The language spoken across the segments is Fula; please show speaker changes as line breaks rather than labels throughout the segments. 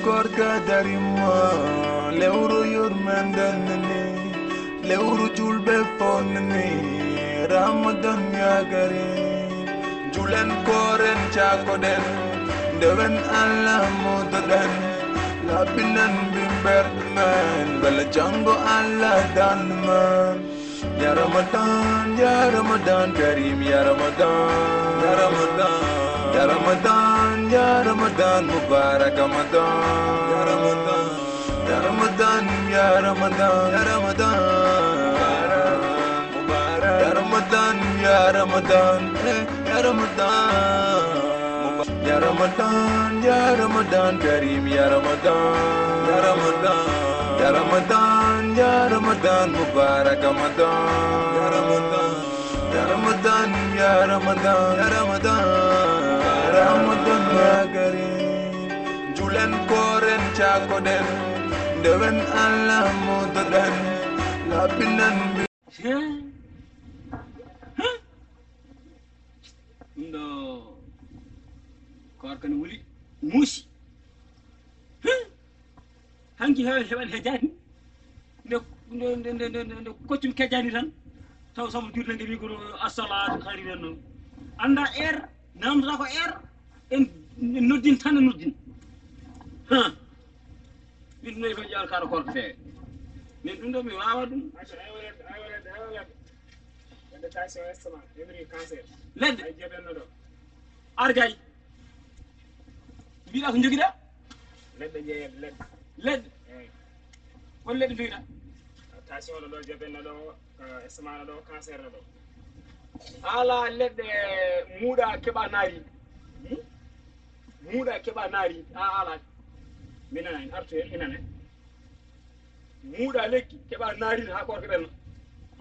korka darima lewru yurmandani lewru julbe fonni Ramadan ya karim julen koren chakoden dewen Allah modadan labinan bimberman bala jango Allah danman ya Ramadan karim ya Ramadan ya Ramadan ya Ramadan ya Ramadan mubarak Ramadan ya Ramadan ya Ramadan ya Ramadan ya Ramadan mubarak ya Ramadan ya Ramadan ya Ramadan ya Ramadan ya Ramadan karim ya Ramadan ya Ramadan ya Ramadan ya Ramadan mubarak Ramadan ya Ramadan ya Ramadan ya Ramadan ya Ramadan Ramadan ya karim julen koren chakoden dewen Allah modadan labinan
ndo korkan wuli musi hanki heɓan hejani nde koccum kejani tan taw sama juurde nge wi ko assalatu khairan no anda namdata ko en noddin tan noddin min noy ko jall kala korko feewe min ɗum ɗo mi wawa ɗum ledde argay mbiɗa ko joguiɗa
ledde jeeyede
ledde won ledde joguiɗa
tension ɗo jaɓenno ɗo esmana ɗo cancer ɗo
ala leɗɗe muuɗa keɓa naari muuɗa keɓa naari a ala
minana en artu hen inane
muuɗa lekki keɓa naari ha korko ɓenna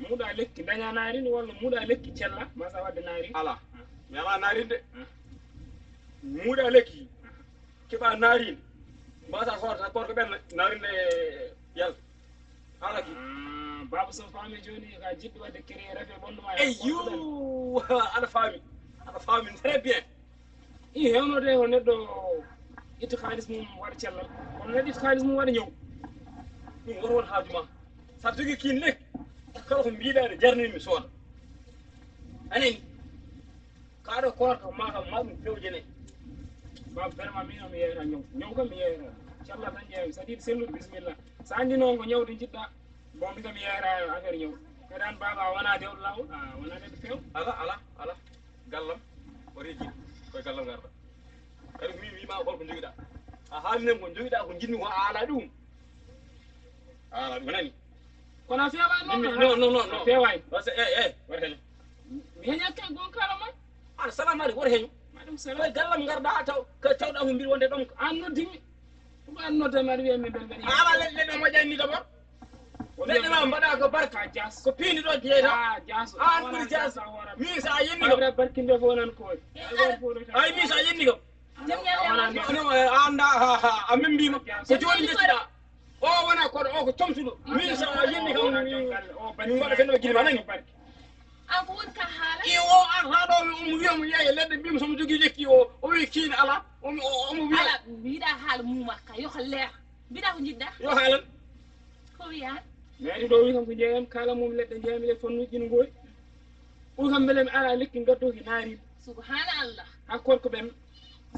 muuɗa lekki daña naarin walla muuɗa lekki cella masa wadde naari
ala mi ala naarin de muuɗa lekki keɓa naarin mbasa sorta korko ɓenna naarinde yalta ala ki
baba so faami joni ka jiɗɗo wadde créé refe ɓonduma
eyyo aɗa faami très bien
i hewnode ko neɗɗo itta halis mum waɗa cellal kono neɗɗo itta halis mum waɗa ñaw
ɗum woto won haaju ma saɗa jogui kin lekki kala ko mbiɗane jarnimi sooda anani kaɗo korka ma kam ma ɗum fewjene
baba vraiment min mi yeyata ñaw kam mi yeyata cellal tan ƴeewi sa ɗiɗi sellude bisimilla sa andi noon ko ñawde jiɗɗa bon mi kam mi yeyata affaire ñaw kadi an baba a wona dewɗo lawol a wona neɗɗo few
ala gallam o reji koye gallam garɗa kadi min wima holko joguiɗa a haalinen ko joguiɗa ko jinmi ko a ala ɗum nani
kono a fewani
non
fewani
waɗa heeño
mi heñakke gon kala ma
aɗa salamu aleykum waɗa heeño
maɗum salam
koye gallam garɗa tawɗa ko mbiɗa wonde ɗon
an noddimi ɗum an noddami aɗa wiya min belbeɗi
ala leɗɗe moƴƴani d'abord leɗɗe ma mbaɗa ko barka
jas
ko piindi ɗo jeeyta
jas
an ɓuuri jas min sa yenni kam
barkinde fo nan koy
ay min sa yenni kam anda a min mbima ko joni jettiɗa o wona koɗo o ko comtuɗo min sa yenni kam min waɗa fenno guilma nani
an ko woni ka haala
i o an ha ɗo omo wiyamo yeeya leɗɗe mbima somo jogui lekki o wi kiine ala omo wiya
ala mbiɗa haala muma ka yoho leer mbiɗa ko jiɗɗa
yo haalan
ko wiyani
maiɗi ɗo wi kam ko jeeyam kala mum leɗɗe jeeyami le fannuji no goyi ɓuuri kam beele mi ala lekki gaddoki naari
subhanallah
hakkor ko ɓen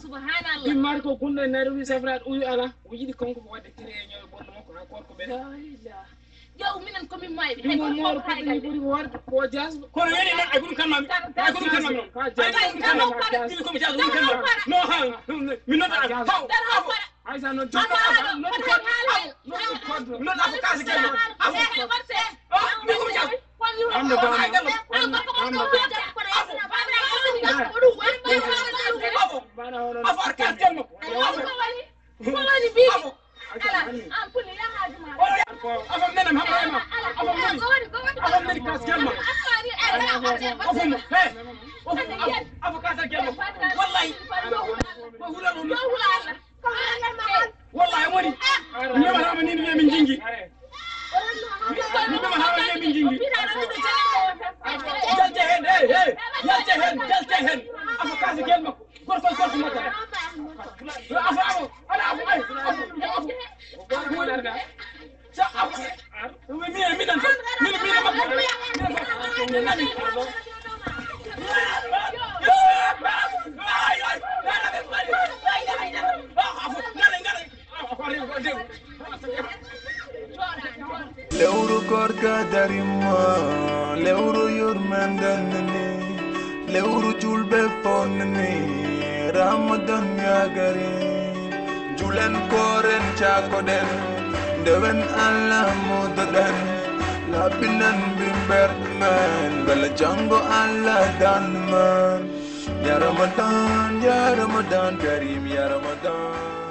subhanallah
ɗimmari ko gunɗo e naari wi safrade uyu ala o yiɗi kanko ko wadde créé ñowe ɓonno makko hakkor ko ɓen
la ilaha ƴeew minen komin mayɓe
ɗum o mooro koɗɗini ɓuuri ko warde ko jasba
kono weli noon ay komi kalmami ay komi kalmami noon ɗini komi jas komi kalmami no ha mi noddata faw
haysa noon
noɗɗa ko kaasi kelma mi komi jas
ande
afo ar kaasi kelma afam nenem haɓɓema afam neni kaasi kelma afo kaasi kelma wallahi wallahi woni mi ƴematama ni mi wiya min jingi mi ƴematama wiya min jingi jalte hen jalte hen afo kaasi kelma gorko makka afo ala afo ay
da sa mi dan
lewru gorga darima lewru yurmandani lewru julbe fonni ramadan yagari julen koren chakoden dewen allah modadan labinan bimberman bala jango allah danman ya ramadan karim ya ramadan